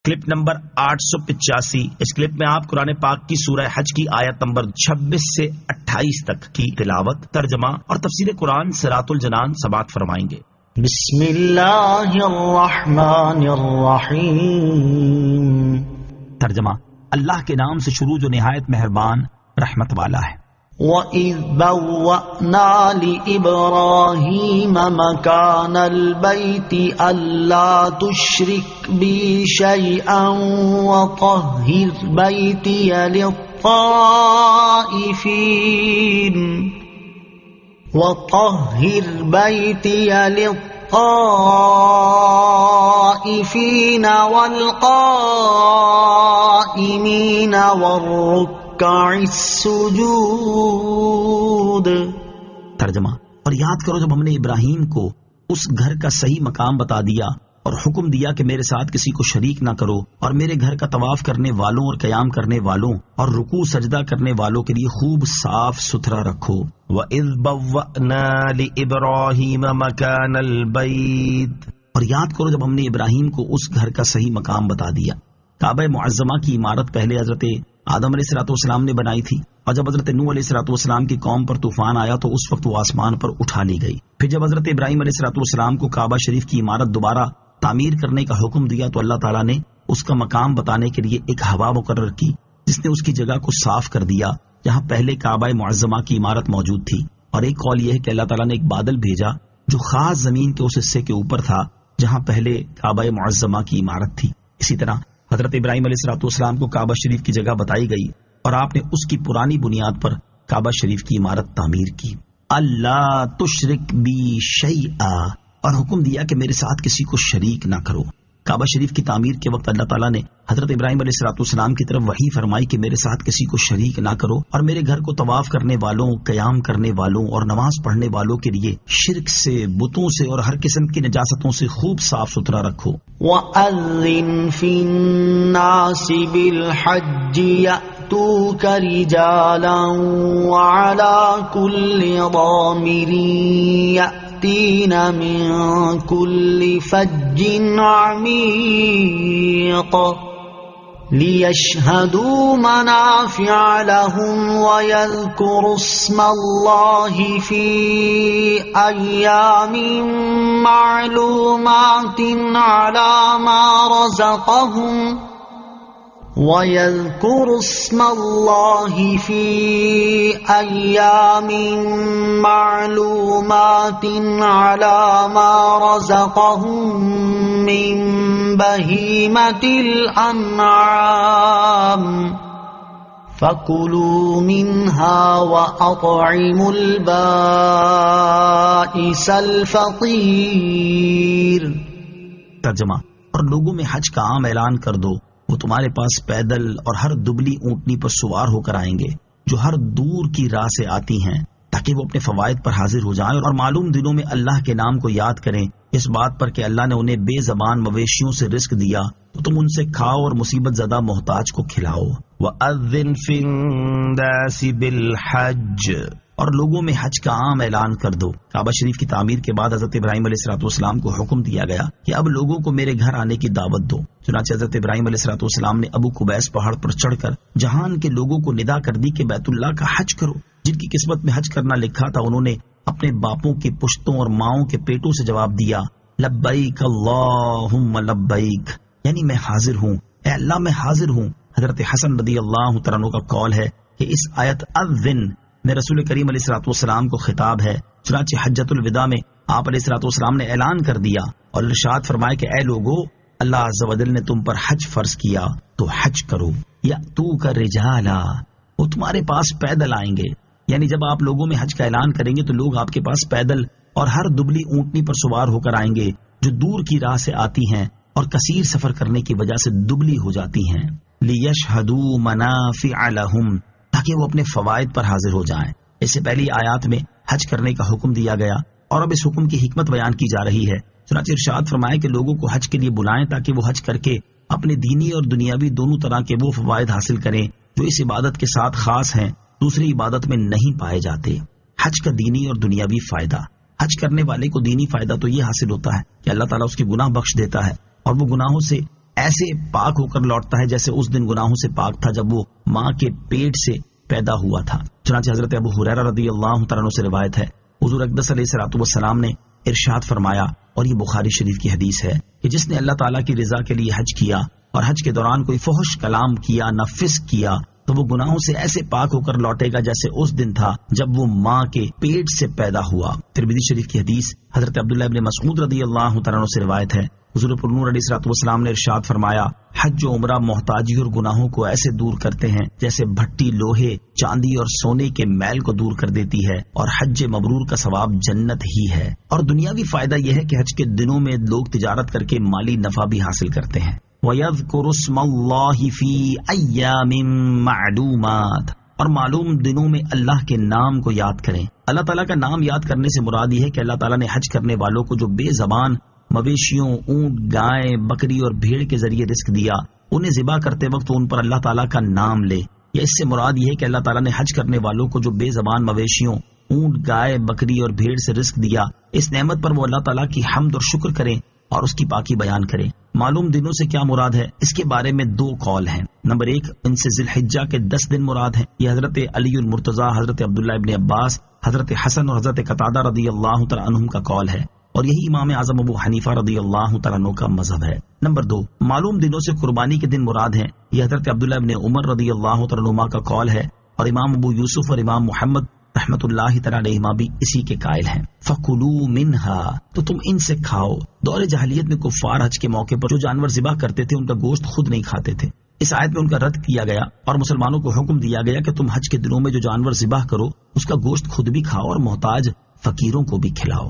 Clip number 885۔ اس clip میں آپ قرآن پاک کی سورہ حج کی آیت نمبر 26 سے 28 تک کی تلاوت، ترجمہ اور تفسیر قرآن صراط الجنان سماعت فرمائیں گے۔ بسم اللہ الرحمن الرحیم۔ ترجمہ، اللہ کے نام سے شروع جو نہایت مہربان رحمت والا ہے۔ وَإِذْ بَوَّأْنَا لِإِبْرَاهِيمَ مَكَانَ الْبَيْتِ أَلَّا تُشْرِكْ بِي شَيْئًا وَطَهِّرْ بَيْتِيَ لِلطَّائِفِينَ وَالْقَائِمِينَ وَالرُّكَّعِ السجود۔ ترجمہ، اور یاد کرو جب ہم نے ابراہیم کو اس گھر کا صحیح مقام بتا دیا اور حکم دیا کہ میرے ساتھ کسی کو شریک نہ کرو، اور میرے گھر کا طواف کرنے والوں اور قیام کرنے والوں اور رکوع سجدہ کرنے والوں کے لیے خوب صاف ستھرا رکھو۔ وَإِذْ بَوَّأْنَا لِإِبْرَاهِيمَ مَكَانَ الْبَيْتِ، اور یاد کرو جب ہم نے ابراہیم کو اس گھر کا صحیح مقام بتا دیا۔ کعبہ معظمہ کی عمارت پہلے حضرت آدم علیہ السلام نے بنائی تھی، اور جب حضرت نوح علیہ السلام کی قوم پر طوفان آیا تو اس وقت وہ آسمان پر اٹھا لی گئی۔ پھر جب حضرت ابراہیم علیہ السلام کو کعبہ شریف کی عمارت دوبارہ تعمیر کرنے کا حکم دیا تو اللہ تعالیٰ نے اس کا مقام بتانے کے لیے ایک ہوا مقرر کی جس نے اس کی جگہ کو صاف کر دیا جہاں پہلے کعبہ معظمہ کی عمارت موجود تھی، اور ایک قول یہ ہے کہ اللہ تعالیٰ نے ایک بادل بھیجا جو خاص زمین کے اس حصے کے اوپر تھا جہاں پہلے کعبہ معظمہ کی عمارت تھی۔ اسی طرح حضرت ابراہیم علیہ السلام کو کعبہ شریف کی جگہ بتائی گئی اور آپ نے اس کی پرانی بنیاد پر کعبہ شریف کی عمارت تعمیر کی۔ اللہ تشرک بی شیئا، اور حکم دیا کہ میرے ساتھ کسی کو شریک نہ کرو۔ کعبہ شریف کی تعمیر کے وقت اللہ تعالیٰ نے حضرت ابراہیم علیہ السلام کی طرف وحی فرمائی کہ میرے ساتھ کسی کو شریک نہ کرو، اور میرے گھر کو طواف کرنے والوں، قیام کرنے والوں اور نماز پڑھنے والوں کے لیے شرک سے، بتوں سے اور ہر قسم کی نجاستوں سے خوب صاف ستھرا رکھو۔ وَأَذِّن فِي النَّاسِ بِالْحَجِّ يَأْتُوكَ رِجَالًا وَعَلَى كُلِّ ضَامِرٍ يَأْتِينَ مِن كُلِّ فَجٍّ عَمِيقٍ لِيَشْهَدُوا مَنَافِعَ لَهُمْ وَيَذْكُرُوا اسْمَ اللَّهِ فِي أَيَّامٍ مَّعْلُومَاتٍ عَلَى مَا رَزَقَهُمْ مِّن بَهِيمَةِ الْأَنْعَامِ فَكُلُوا مِنْهَا وَأَطْعِمُوا الْبَائِسَ الْفَقِيرَ۔ ترجمہ، اور لوگوں میں حج کا عام اعلان کر دو، وہ تمہارے پاس پیدل اور ہر دبلی اونٹنی پر سوار ہو کر آئیں گے جو ہر دور کی راہ سے آتی ہیں، تاکہ وہ اپنے فوائد پر حاضر ہو جائیں اور معلوم دنوں میں اللہ کے نام کو یاد کریں، اس بات پر کہ اللہ نے انہیں بے زبان مویشیوں سے رزق دیا تو تم ان سے کھاؤ اور مصیبت زدہ محتاج کو کھلاؤ۔ وَأَذِّن فِي النَّاسِ بِالْحَجِّ، اور لوگوں میں حج کا عام اعلان کر دو۔ کعبہ شریف کی تعمیر کے بعد حضرت ابراہیم علیہ السلام کو حکم دیا گیا کہ اب لوگوں کو میرے گھر آنے کی دعوت دو۔ چنانچہ حضرت ابراہیم علیہ السلام نے ابو قبیس پہاڑ پر چڑھ کر جہان کے لوگوں کو ندا کر دی کہ بیت اللہ کا حج کرو۔ جن کی قسمت میں حج کرنا لکھا تھا انہوں نے اپنے باپوں کی پشتوں اور ماؤں کے پیٹوں سے جواب دیا، لبیک اللہم لبیک، یعنی میں حاضر ہوں، اے اللہ میں حاضر ہوں۔ حضرت حسن رضی اللہ تعالیٰ عنہ کا قول ہے کہ اس آیت اذن میں رسول کریم علیہ السلام کو خطاب ہے۔ چنانچہ حجۃ الوداع میں آپ علیہ السلام نے اعلان کر دیا اور ارشاد فرمایا کہ اے لوگو، اللہ عز و جل نے تم پر حج فرض کیا تو حج کرو۔ یأتوک رجالا، وہ تمہارے پاس پیدل آئیں گے، یعنی جب آپ لوگوں میں حج کا اعلان کریں گے تو لوگ آپ کے پاس پیدل اور ہر دبلی اونٹنی پر سوار ہو کر آئیں گے جو دور کی راہ سے آتی ہیں اور کثیر سفر کرنے کی وجہ سے دبلی ہو جاتی ہیں۔ لیشہدوا منافع لہم، تاکہ وہ اپنے فوائد پر حاضر ہو جائیں۔ اس سے پہلی آیات میں حج کرنے کا حکم دیا گیا اور اب اس حکم کی حکمت بیان کی جا رہی ہے۔ چنانچہ ارشاد فرمائے کہ لوگوں کو حج کے لیے بلائیں تاکہ وہ حج کر کے اپنے دینی اور دنیاوی دونوں طرح کے وہ فوائد حاصل کریں جو اس عبادت کے ساتھ خاص ہیں، دوسری عبادت میں نہیں پائے جاتے۔ حج کا دینی اور دنیاوی فائدہ، حج کرنے والے کو دینی فائدہ تو یہ حاصل ہوتا ہے کہ اللہ تعالیٰ اس کے گناہ بخش دیتا ہے اور وہ گناہوں سے ایسے پاک ہو کر لوٹتا ہے جیسے اس دن گناہوں سے پاک تھا جب وہ ماں کے پیٹ سے پیدا ہوا تھا۔ چنانچہ حضرت ابو ہریرہ رضی اللہ تعالیٰ عنہ سے روایت ہے، حضور اقدس علیہ الصلوۃ والسلام نے ارشاد فرمایا، اور یہ بخاری شریف کی حدیث ہے، کہ جس نے اللہ تعالیٰ کی رضا کے لیے حج کیا اور حج کے دوران کوئی فحش کلام کیا نہ فسق کیا تو وہ گناہوں سے ایسے پاک ہو کر لوٹے گا جیسے اس دن تھا جب وہ ماں کے پیٹ سے پیدا ہوا۔ ترمذی شریف کی حدیث حضرت عبداللہ ابن مسعود رضی اللہ تعالیٰ عنہ سے روایت ہے، حضور پر نور علیہ الصلوۃ والسلام نے ارشاد فرمایا، حج و عمرہ محتاجی اور گناہوں کو ایسے دور کرتے ہیں جیسے بھٹی لوہے، چاندی اور سونے کے میل کو دور کر دیتی ہے، اور حج مبرور کا ثواب جنت ہی ہے۔ اور دنیاوی فائدہ یہ ہے کہ حج کے دنوں میں لوگ تجارت کر کے مالی نفع بھی حاصل کرتے ہیں۔ وَيَذْكُرُ اسْمَ اللَّهِ فِي أَيَّامٍ مَّعْلُومَاتٍ، اور معلوم دنوں میں اللہ کے نام کو یاد کریں۔ اللہ تعالیٰ کا نام یاد کرنے سے مراد یہ ہے کہ اللہ تعالیٰ نے حج کرنے والوں کو جو بے زبان مویشیوں، اونٹ، گائے، بکری اور بھیڑ کے ذریعے رزق دیا، انہیں ذبح کرتے وقت ان پر اللہ تعالیٰ کا نام لے۔ یا اس سے مراد یہ ہے کہ اللہ تعالیٰ نے حج کرنے والوں کو جو بے زبان مویشیوں، اونٹ، گائے، بکری اور بھیڑ سے رزق دیا، اس نعمت پر وہ اللہ تعالیٰ کی حمد اور شکر کریں اور اس کی پاکی بیان کریں۔ معلوم دنوں سے کیا مراد ہے، اس کے بارے میں دو قول ہیں۔ نمبر 1، ان سے ذی الحجہ کے 10 دن مراد ہیں۔ یہ حضرت علی المرتضیٰ، حضرت عبداللہ ابن عباس، حضرت حسن اور حضرت قتادہ رضی اللہ تعالیٰ عنہم کا قول ہے، اور یہی امام اعظم ابو حنیفہ رضی اللہ تعالیٰ عنہ کا مذہب ہے۔ نمبر 2، معلوم دنوں سے قربانی کے دن مراد ہیں۔ یہ حضرت عبداللہ ابن عمر رضی اللہ تعالیٰ عنہما کا قول ہے، اور امام ابو یوسف اور امام محمد رحمت اللہ تعالیٰ علیہما بھی اسی کے قائل ہیں۔ فَكُلُوا مِنْهَا، تو تم ان سے کھاؤ۔ دور جاہلیت میں کفار حج کے موقع پر جو جانور ذبح کرتے تھے ان کا گوشت خود نہیں کھاتے تھے۔ اس آیت میں ان کا رد کیا گیا اور مسلمانوں کو حکم دیا گیا کہ تم حج کے دنوں میں جو جانور ذبح کرو اس کا گوشت خود بھی کھاؤ اور محتاج فقیروں کو بھی کھلاؤ۔